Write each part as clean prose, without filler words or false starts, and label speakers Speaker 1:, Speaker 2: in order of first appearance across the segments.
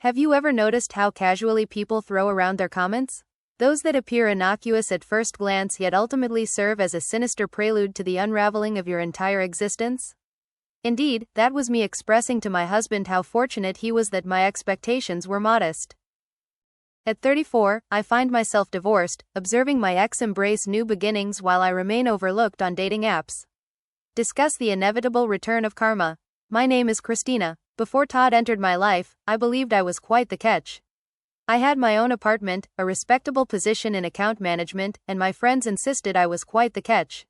Speaker 1: Have you ever noticed how casually people throw around their comments? Those that appear innocuous at first glance yet ultimately serve as a sinister prelude to the unraveling of your entire existence? Indeed, that was me expressing to my husband how fortunate he was that my expectations were modest. At 34, I find myself divorced, observing my ex embrace new beginnings while I remain overlooked on dating apps. Discuss the inevitable return of karma. My name is Christina. Before Todd entered my life, I believed I was quite the catch. I had my own apartment, a respectable position in account management, and my friends insisted I was quite the catch.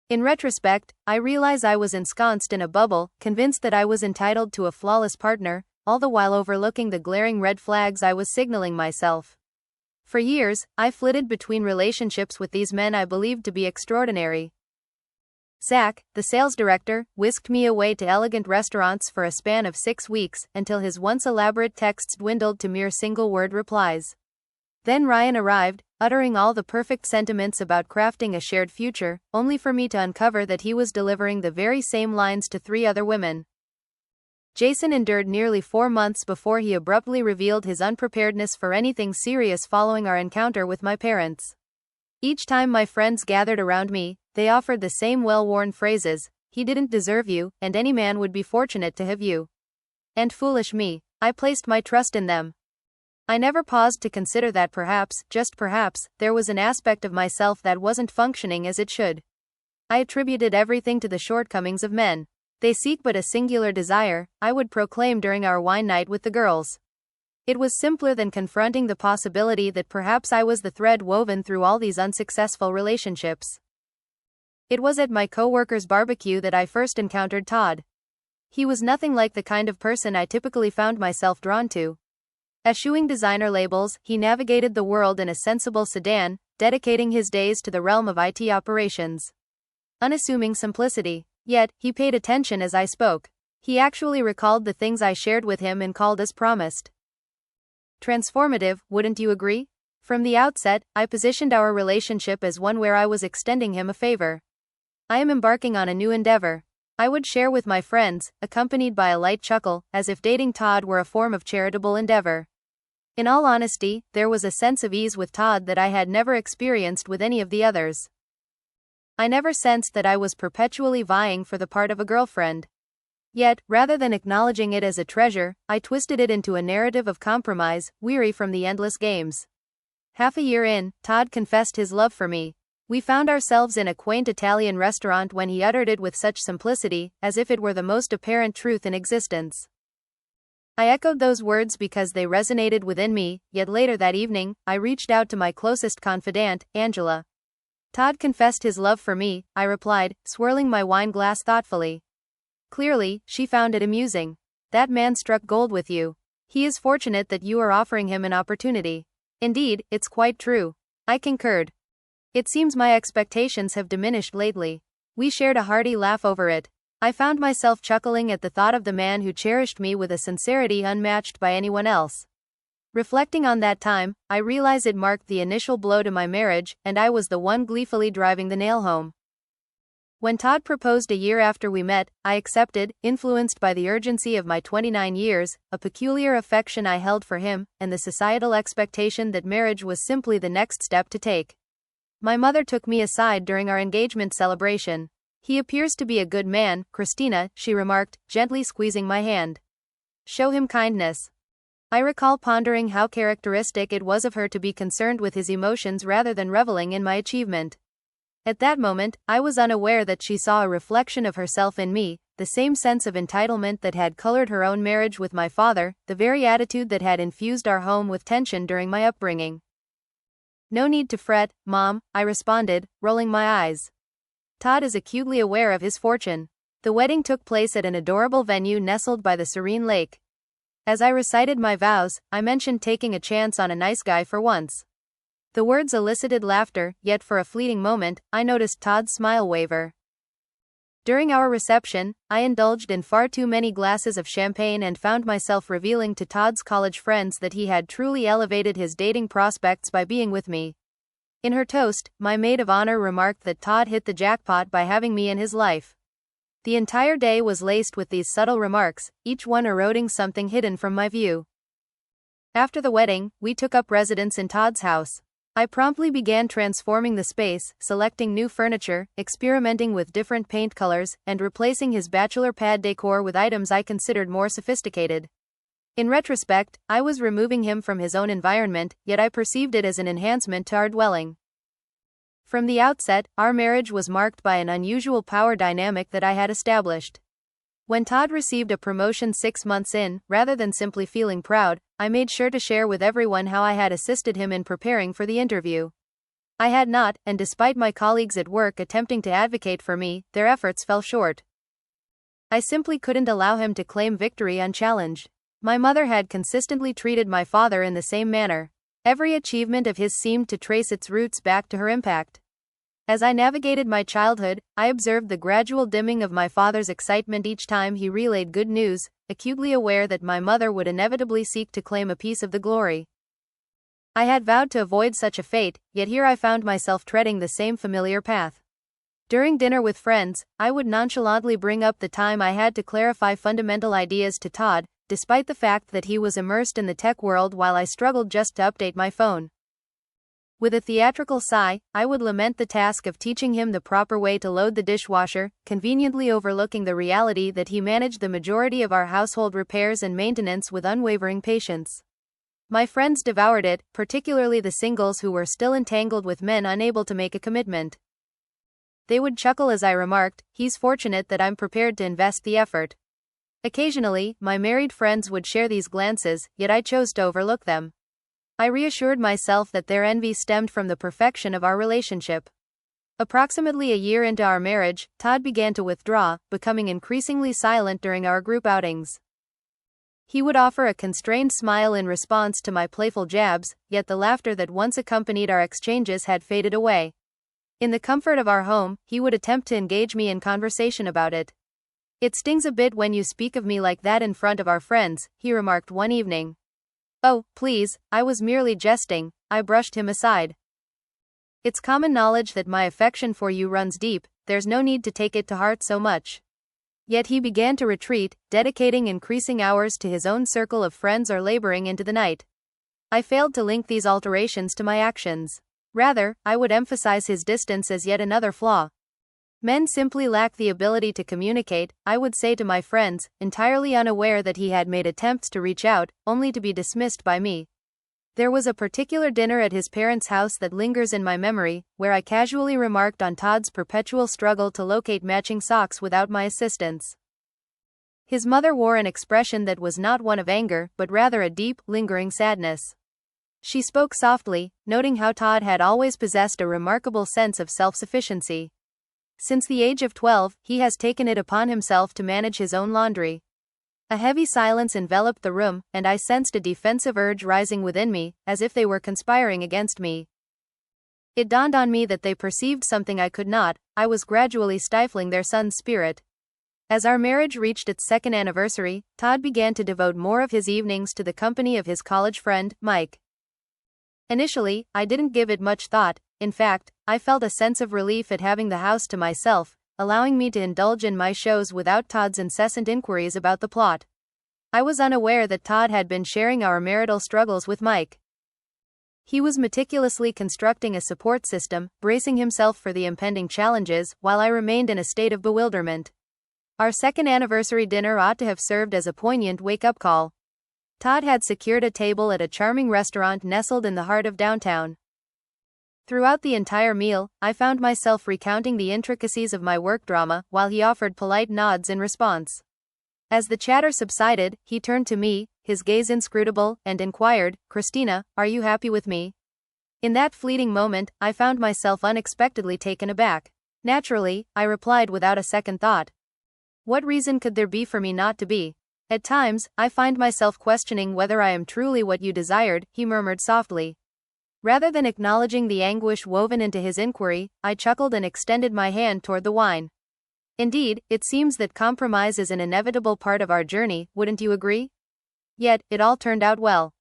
Speaker 1: In retrospect, I realize I was ensconced in a bubble, convinced that I was entitled to a flawless partner, all the while overlooking the glaring red flags I was signaling myself. For years, I flitted between relationships with these men I believed to be extraordinary. Zach, the sales director, whisked me away to elegant restaurants for a span of 6 weeks, until his once elaborate texts dwindled to mere single-word replies. Then Ryan arrived, uttering all the perfect sentiments about crafting a shared future, only for me to uncover that he was delivering the very same lines to 3 other women. Jason endured nearly 4 months before he abruptly revealed his unpreparedness for anything serious following our encounter with my parents. Each time my friends gathered around me, they offered the same well-worn phrases: "He didn't deserve you, and any man would be fortunate to have you." And foolish me, I placed my trust in them. I never paused to consider that perhaps, just perhaps, there was an aspect of myself that wasn't functioning as it should. I attributed everything to the shortcomings of men. "They seek but a singular desire," I would proclaim during our wine night with the girls. It was simpler than confronting the possibility that perhaps I was the thread woven through all these unsuccessful relationships. It was at my coworker's barbecue that I first encountered Todd. He was nothing like the kind of person I typically found myself drawn to. Eschewing designer labels, he navigated the world in a sensible sedan, dedicating his days to the realm of IT operations. Unassuming simplicity. Yet, he paid attention as I spoke. He actually recalled the things I shared with him and called as promised. Transformative, wouldn't you agree? From the outset, I positioned our relationship as one where I was extending him a favor. "I am embarking on a new endeavor," I would share with my friends, accompanied by a light chuckle, as if dating Todd were a form of charitable endeavor. In all honesty, there was a sense of ease with Todd that I had never experienced with any of the others. I never sensed that I was perpetually vying for the part of a girlfriend. Yet, rather than acknowledging it as a treasure, I twisted it into a narrative of compromise, weary from the endless games. Half a year in, Todd confessed his love for me. We found ourselves in a quaint Italian restaurant when he uttered it with such simplicity, as if it were the most apparent truth in existence. I echoed those words because they resonated within me, yet later that evening, I reached out to my closest confidant, Angela. "Todd confessed his love for me," I replied, swirling my wine glass thoughtfully. Clearly, she found it amusing. "That man struck gold with you. He is fortunate that you are offering him an opportunity." "Indeed, it's quite true," I concurred. "It seems my expectations have diminished lately." We shared a hearty laugh over it. I found myself chuckling at the thought of the man who cherished me with a sincerity unmatched by anyone else. Reflecting on that time, I realize it marked the initial blow to my marriage, and I was the one gleefully driving the nail home. When Todd proposed a year after we met, I accepted, influenced by the urgency of my 29 years, a peculiar affection I held for him, and the societal expectation that marriage was simply the next step to take. My mother took me aside during our engagement celebration. "He appears to be a good man, Christina," she remarked, gently squeezing my hand. "Show him kindness." I recall pondering how characteristic it was of her to be concerned with his emotions rather than reveling in my achievement. At that moment, I was unaware that she saw a reflection of herself in me, the same sense of entitlement that had colored her own marriage with my father, the very attitude that had infused our home with tension during my upbringing. "No need to fret, Mom," I responded, rolling my eyes. "Todd is acutely aware of his fortune." The wedding took place at an adorable venue nestled by the serene lake. As I recited my vows, I mentioned taking a chance on a nice guy for once. The words elicited laughter, yet for a fleeting moment, I noticed Todd's smile waver. During our reception, I indulged in far too many glasses of champagne and found myself revealing to Todd's college friends that he had truly elevated his dating prospects by being with me. In her toast, my maid of honor remarked that Todd hit the jackpot by having me in his life. The entire day was laced with these subtle remarks, each one eroding something hidden from my view. After the wedding, we took up residence in Todd's house. I promptly began transforming the space, selecting new furniture, experimenting with different paint colors, and replacing his bachelor pad decor with items I considered more sophisticated. In retrospect, I was removing him from his own environment, yet I perceived it as an enhancement to our dwelling. From the outset, our marriage was marked by an unusual power dynamic that I had established. When Todd received a promotion 6 months in, rather than simply feeling proud, I made sure to share with everyone how I had assisted him in preparing for the interview. I had not, and despite my colleagues at work attempting to advocate for me, their efforts fell short. I simply couldn't allow him to claim victory unchallenged. My mother had consistently treated my father in the same manner. Every achievement of his seemed to trace its roots back to her impact. As I navigated my childhood, I observed the gradual dimming of my father's excitement each time he relayed good news, acutely aware that my mother would inevitably seek to claim a piece of the glory. I had vowed to avoid such a fate, yet here I found myself treading the same familiar path. During dinner with friends, I would nonchalantly bring up the time I had to clarify fundamental ideas to Todd, despite the fact that he was immersed in the tech world while I struggled just to update my phone. With a theatrical sigh, I would lament the task of teaching him the proper way to load the dishwasher, conveniently overlooking the reality that he managed the majority of our household repairs and maintenance with unwavering patience. My friends devoured it, particularly the singles who were still entangled with men unable to make a commitment. They would chuckle as I remarked, "He's fortunate that I'm prepared to invest the effort." Occasionally, my married friends would share these glances, yet I chose to overlook them. I reassured myself that their envy stemmed from the perfection of our relationship. Approximately a year into our marriage, Todd began to withdraw, becoming increasingly silent during our group outings. He would offer a constrained smile in response to my playful jabs, yet the laughter that once accompanied our exchanges had faded away. In the comfort of our home, he would attempt to engage me in conversation about it. "It stings a bit when you speak of me like that in front of our friends," he remarked one evening. "Oh, please, I was merely jesting," I brushed him aside. "It's common knowledge that my affection for you runs deep, there's no need to take it to heart so much." Yet he began to retreat, dedicating increasing hours to his own circle of friends or laboring into the night. I failed to link these alterations to my actions. Rather, I would emphasize his distance as yet another flaw. "Men simply lack the ability to communicate," I would say to my friends, entirely unaware that he had made attempts to reach out, only to be dismissed by me. There was a particular dinner at his parents' house that lingers in my memory, where I casually remarked on Todd's perpetual struggle to locate matching socks without my assistance. His mother wore an expression that was not one of anger, but rather a deep, lingering sadness. She spoke softly, noting how Todd had always possessed a remarkable sense of self-sufficiency. Since the age of 12, he has taken it upon himself to manage his own laundry. A heavy silence enveloped the room, and I sensed a defensive urge rising within me, as if they were conspiring against me. It dawned on me that they perceived something I could not. I was gradually stifling their son's spirit. As our marriage reached its second anniversary, Todd began to devote more of his evenings to the company of his college friend, Mike. Initially, I didn't give it much thought. In fact, I felt a sense of relief at having the house to myself, allowing me to indulge in my shows without Todd's incessant inquiries about the plot. I was unaware that Todd had been sharing our marital struggles with Mike. He was meticulously constructing a support system, bracing himself for the impending challenges, while I remained in a state of bewilderment. Our second anniversary dinner ought to have served as a poignant wake-up call. Todd had secured a table at a charming restaurant nestled in the heart of downtown. Throughout the entire meal, I found myself recounting the intricacies of my work drama, while he offered polite nods in response. As the chatter subsided, he turned to me, his gaze inscrutable, and inquired, "Christina, are you happy with me?" In that fleeting moment, I found myself unexpectedly taken aback. Naturally, I replied without a second thought. What reason could there be for me not to be? "At times, I find myself questioning whether I am truly what you desired," he murmured softly. Rather than acknowledging the anguish woven into his inquiry, I chuckled and extended my hand toward the wine. "Indeed, it seems that compromise is an inevitable part of our journey, wouldn't you agree?" Yet, it all turned out well.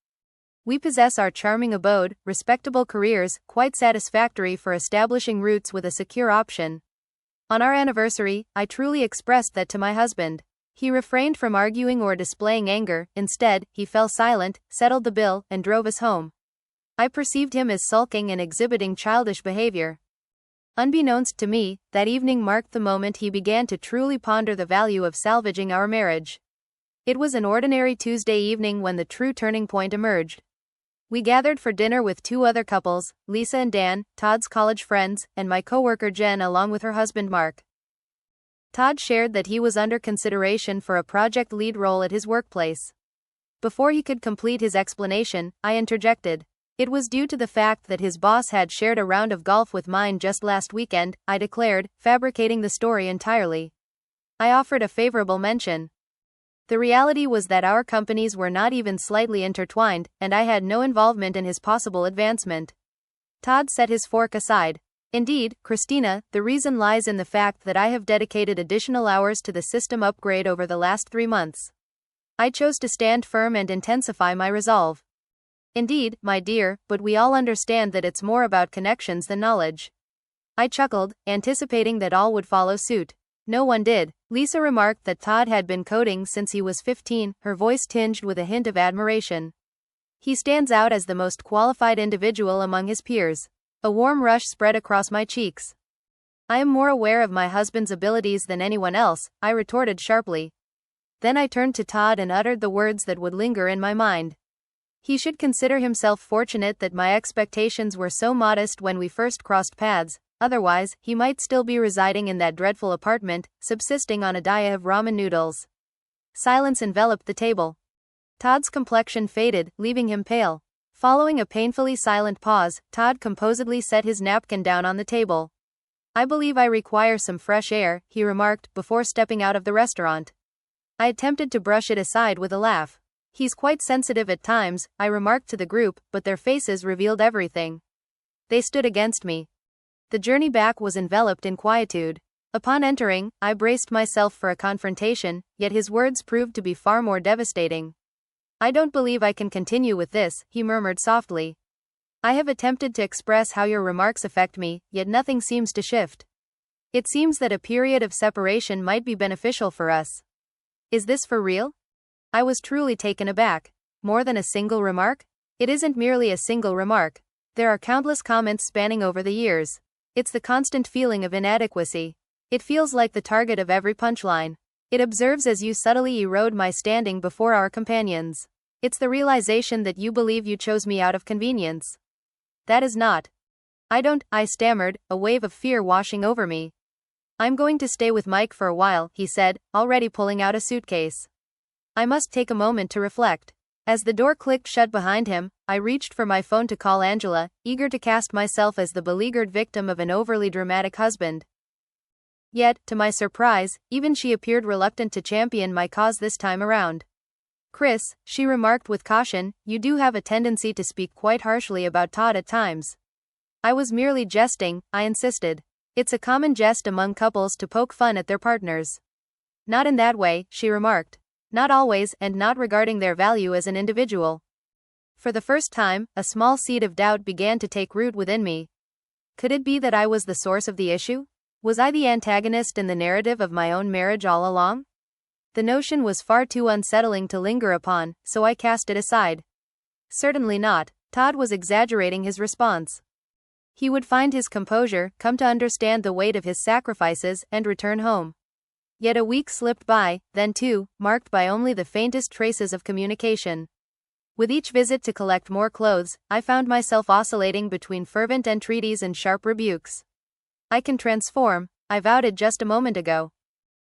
Speaker 1: We possess our charming abode, respectable careers, quite satisfactory for establishing roots with a secure option. On our anniversary, I truly expressed that to my husband. He refrained from arguing or displaying anger. Instead, he fell silent, settled the bill, and drove us home. I perceived him as sulking and exhibiting childish behavior. Unbeknownst to me, that evening marked the moment he began to truly ponder the value of salvaging our marriage. It was an ordinary Tuesday evening when the true turning point emerged. We gathered for dinner with two other couples, Lisa and Dan, Todd's college friends, and my coworker Jen along with her husband Mark. Todd shared that he was under consideration for a project lead role at his workplace. Before he could complete his explanation, I interjected. It was due to the fact that his boss had shared a round of golf with mine just last weekend, I declared, fabricating the story entirely. I offered a favorable mention. The reality was that our companies were not even slightly intertwined, and I had no involvement in his possible advancement. Todd set his fork aside. Indeed, Christina, the reason lies in the fact that I have dedicated additional hours to the system upgrade over the last 3 months. I chose to stand firm and intensify my resolve. Indeed, my dear, but we all understand that it's more about connections than knowledge. I chuckled, anticipating that all would follow suit. No one did. Lisa remarked that Todd had been coding since he was 15, her voice tinged with a hint of admiration. He stands out as the most qualified individual among his peers. A warm rush spread across my cheeks. I am more aware of my husband's abilities than anyone else, I retorted sharply. Then I turned to Todd and uttered the words that would linger in my mind. He should consider himself fortunate that my expectations were so modest when we first crossed paths, otherwise, he might still be residing in that dreadful apartment, subsisting on a diet of ramen noodles. Silence enveloped the table. Todd's complexion faded, leaving him pale. Following a painfully silent pause, Todd composedly set his napkin down on the table. I believe I require some fresh air, he remarked, before stepping out of the restaurant. I attempted to brush it aside with a laugh. He's quite sensitive at times, I remarked to the group, but their faces revealed everything. They stood against me. The journey back was enveloped in quietude. Upon entering, I braced myself for a confrontation, yet his words proved to be far more devastating. I don't believe I can continue with this, he murmured softly. I have attempted to express how your remarks affect me, yet nothing seems to shift. It seems that a period of separation might be beneficial for us. Is this for real? I was truly taken aback. More than a single remark? It isn't merely a single remark. There are countless comments spanning over the years. It's the constant feeling of inadequacy. It feels like the target of every punchline. It observes as you subtly erode my standing before our companions. It's the realization that you believe you chose me out of convenience. That is not. I stammered, a wave of fear washing over me. I'm going to stay with Mike for a while, he said, already pulling out a suitcase. I must take a moment to reflect. As the door clicked shut behind him, I reached for my phone to call Angela, eager to cast myself as the beleaguered victim of an overly dramatic husband. Yet, to my surprise, even she appeared reluctant to champion my cause this time around. Chris, she remarked with caution, you do have a tendency to speak quite harshly about Todd at times. I was merely jesting, I insisted. It's a common jest among couples to poke fun at their partners. Not in that way, she remarked. Not always, and not regarding their value as an individual. For the first time, a small seed of doubt began to take root within me. Could it be that I was the source of the issue? Was I the antagonist in the narrative of my own marriage all along? The notion was far too unsettling to linger upon, so I cast it aside. Certainly not. Todd was exaggerating his response. He would find his composure, come to understand the weight of his sacrifices, and return home. Yet a week slipped by, then two, marked by only the faintest traces of communication. With each visit to collect more clothes, I found myself oscillating between fervent entreaties and sharp rebukes. I can transform, I vowed it just a moment ago.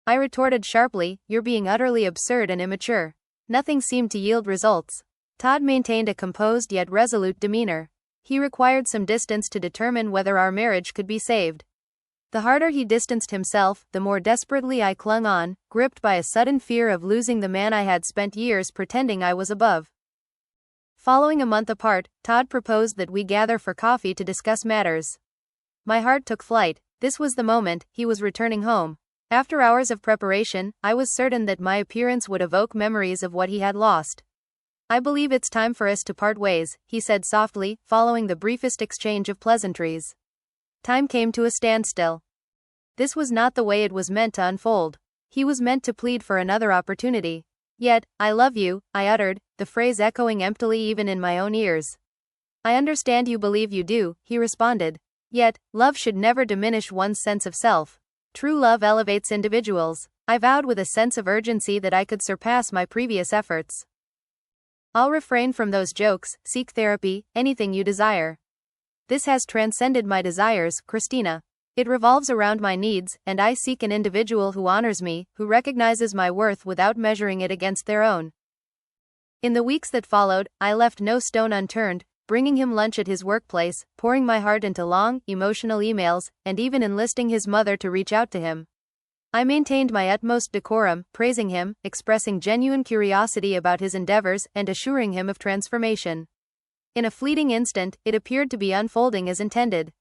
Speaker 1: I retorted sharply, you're being utterly absurd and immature. Nothing seemed to yield results. Todd maintained a composed yet resolute demeanor. He required some distance to determine whether our marriage could be saved. The harder he distanced himself, the more desperately I clung on, gripped by a sudden fear of losing the man I had spent years pretending I was above. Following a month apart, Todd proposed that we gather for coffee to discuss matters. My heart took flight. This was the moment, he was returning home. After hours of preparation, I was certain that my appearance would evoke memories of what he had lost. I believe it's time for us to part ways, he said softly, following the briefest exchange of pleasantries. Time came to a standstill. This was not the way it was meant to unfold. He was meant to plead for another opportunity. Yet, "I love you," I uttered, the phrase echoing emptily even in my own ears. "I understand you believe you do," he responded. Yet, love should never diminish one's sense of self. True love elevates individuals. I vowed with a sense of urgency that I could surpass my previous efforts. "I'll refrain from those jokes, seek therapy, anything you desire. This has transcended my desires, Christina. It revolves around my needs, and I seek an individual who honors me, who recognizes my worth without measuring it against their own." In the weeks that followed, I left no stone unturned, bringing him lunch at his workplace, pouring my heart into long, emotional emails, and even enlisting his mother to reach out to him. I maintained my utmost decorum, praising him, expressing genuine curiosity about his endeavors, and assuring him of transformation. In a fleeting instant, it appeared to be unfolding as intended.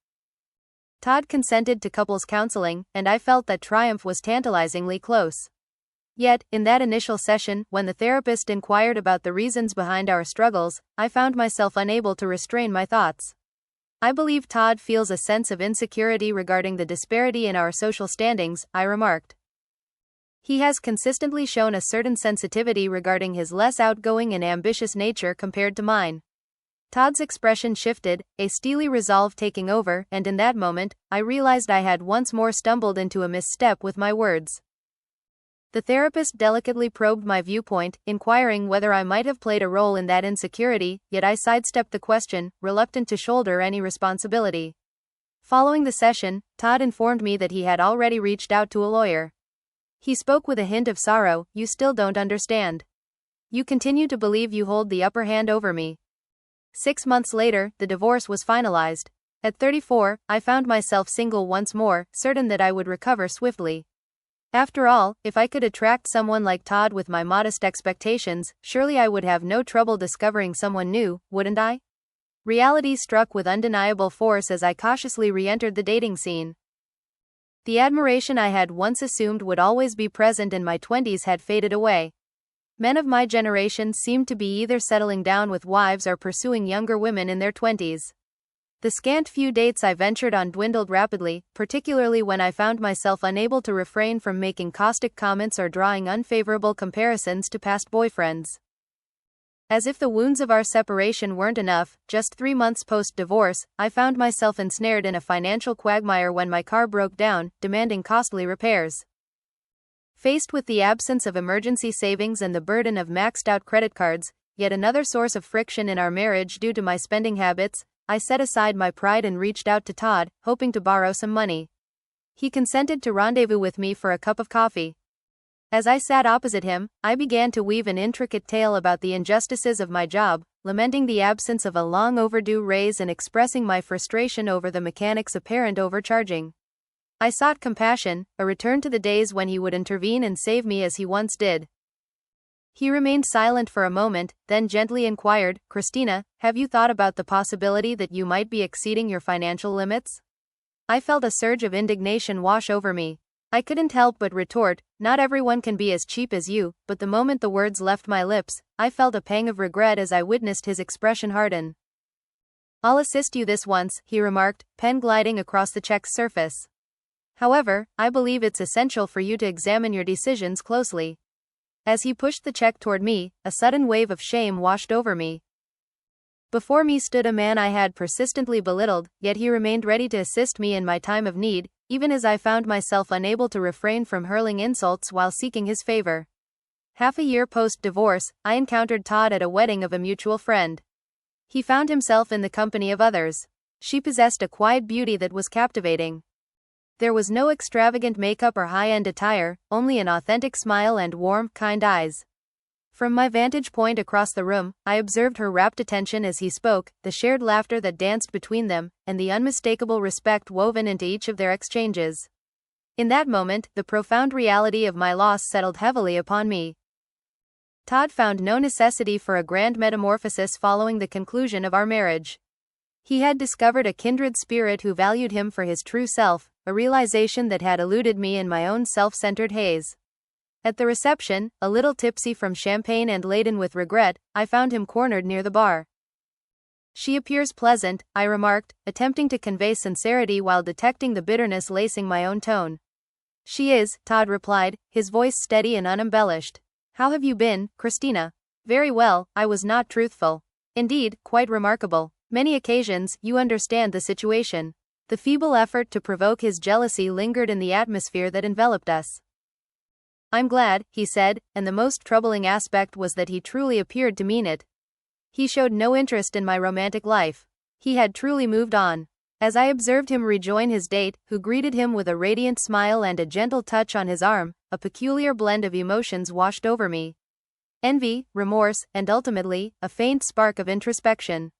Speaker 1: Todd consented to couples counseling, and I felt that triumph was tantalizingly close. Yet, in that initial session, when the therapist inquired about the reasons behind our struggles, I found myself unable to restrain my thoughts. "I believe Todd feels a sense of insecurity regarding the disparity in our social standings," I remarked. "He has consistently shown a certain sensitivity regarding his less outgoing and ambitious nature compared to mine." Todd's expression shifted, a steely resolve taking over, and in that moment, I realized I had once more stumbled into a misstep with my words. The therapist delicately probed my viewpoint, inquiring whether I might have played a role in that insecurity, yet I sidestepped the question, reluctant to shoulder any responsibility. Following the session, Todd informed me that he had already reached out to a lawyer. He spoke with a hint of sorrow. "You still don't understand. You continue to believe you hold the upper hand over me." 6 months later, the divorce was finalized. At 34, I found myself single once more, certain that I would recover swiftly. After all, if I could attract someone like Todd with my modest expectations, surely I would have no trouble discovering someone new, wouldn't I? Reality struck with undeniable force as I cautiously re-entered the dating scene. The admiration I had once assumed would always be present in my 20s had faded away. Men of my generation seemed to be either settling down with wives or pursuing younger women in their 20s. The scant few dates I ventured on dwindled rapidly, particularly when I found myself unable to refrain from making caustic comments or drawing unfavorable comparisons to past boyfriends. As if the wounds of our separation weren't enough, just 3 months post-divorce, I found myself ensnared in a financial quagmire when my car broke down, demanding costly repairs. Faced with the absence of emergency savings and the burden of maxed-out credit cards, yet another source of friction in our marriage due to my spending habits, I set aside my pride and reached out to Todd, hoping to borrow some money. He consented to rendezvous with me for a cup of coffee. As I sat opposite him, I began to weave an intricate tale about the injustices of my job, lamenting the absence of a long-overdue raise and expressing my frustration over the mechanic's apparent overcharging. I sought compassion, a return to the days when he would intervene and save me as he once did. He remained silent for a moment, then gently inquired, "Christina, have you thought about the possibility that you might be exceeding your financial limits?" I felt a surge of indignation wash over me. I couldn't help but retort, "Not everyone can be as cheap as you," but the moment the words left my lips, I felt a pang of regret as I witnessed his expression harden. "I'll assist you this once," he remarked, pen gliding across the check's surface. "However, I believe it's essential for you to examine your decisions closely." As he pushed the check toward me, a sudden wave of shame washed over me. Before me stood a man I had persistently belittled, yet he remained ready to assist me in my time of need, even as I found myself unable to refrain from hurling insults while seeking his favor. Half a year post-divorce, I encountered Todd at a wedding of a mutual friend. He found himself in the company of others. She possessed a quiet beauty that was captivating. There was no extravagant makeup or high-end attire, only an authentic smile and warm, kind eyes. From my vantage point across the room, I observed her rapt attention as he spoke, the shared laughter that danced between them, and the unmistakable respect woven into each of their exchanges. In that moment, the profound reality of my loss settled heavily upon me. Todd found no necessity for a grand metamorphosis following the conclusion of our marriage. He had discovered a kindred spirit who valued him for his true self, a realization that had eluded me in my own self-centered haze. At the reception, a little tipsy from champagne and laden with regret, I found him cornered near the bar. "She appears pleasant," I remarked, attempting to convey sincerity while detecting the bitterness lacing my own tone. She is, Todd replied, his voice steady and unembellished. How have you been, Christina? Very well, I was not truthful. Indeed, quite remarkable. Many occasions, you understand the situation. The feeble effort to provoke his jealousy lingered in the atmosphere that enveloped us. I'm glad, he said, and the most troubling aspect was that he truly appeared to mean it. He showed no interest in my romantic life. He had truly moved on. As I observed him rejoin his date, who greeted him with a radiant smile and a gentle touch on his arm, a peculiar blend of emotions washed over me. Envy, remorse, and ultimately, a faint spark of introspection.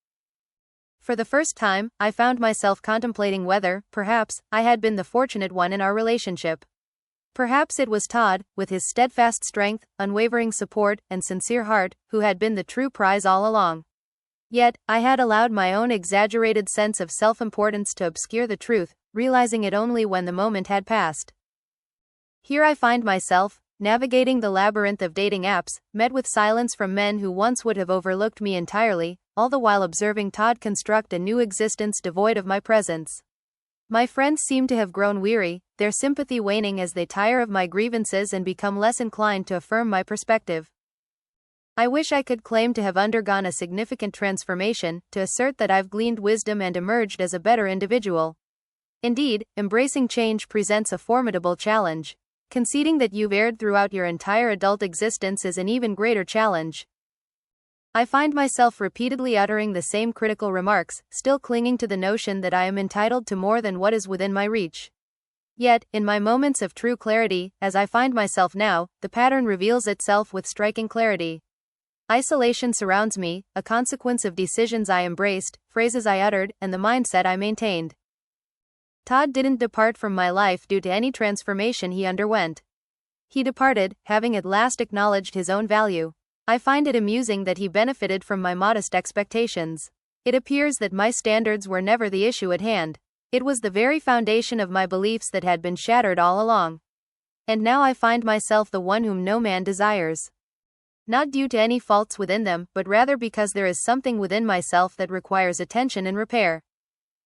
Speaker 1: For the first time, I found myself contemplating whether, perhaps, I had been the fortunate one in our relationship. Perhaps it was Todd, with his steadfast strength, unwavering support, and sincere heart, who had been the true prize all along. Yet, I had allowed my own exaggerated sense of self-importance to obscure the truth, realizing it only when the moment had passed. Here I find myself, navigating the labyrinth of dating apps, met with silence from men who once would have overlooked me entirely, all the while observing Todd construct a new existence devoid of my presence. My friends seem to have grown weary, their sympathy waning as they tire of my grievances and become less inclined to affirm my perspective. I wish I could claim to have undergone a significant transformation, to assert that I've gleaned wisdom and emerged as a better individual. Indeed, embracing change presents a formidable challenge. Conceding that you've erred throughout your entire adult existence is an even greater challenge. I find myself repeatedly uttering the same critical remarks, still clinging to the notion that I am entitled to more than what is within my reach. Yet, in my moments of true clarity, as I find myself now, the pattern reveals itself with striking clarity. Isolation surrounds me, a consequence of decisions I embraced, phrases I uttered, and the mindset I maintained. Todd didn't depart from my life due to any transformation he underwent. He departed, having at last acknowledged his own value. I find it amusing that he benefited from my modest expectations. It appears that my standards were never the issue at hand. It was the very foundation of my beliefs that had been shattered all along. And now I find myself the one whom no man desires. Not due to any faults within them, but rather because there is something within myself that requires attention and repair.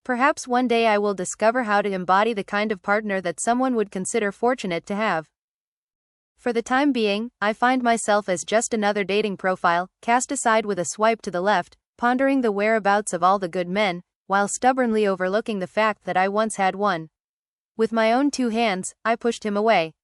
Speaker 1: Perhaps one day I will discover how to embody the kind of partner that someone would consider fortunate to have. For the time being, I find myself as just another dating profile, cast aside with a swipe to the left, pondering the whereabouts of all the good men, while stubbornly overlooking the fact that I once had one. With my own two hands, I pushed him away.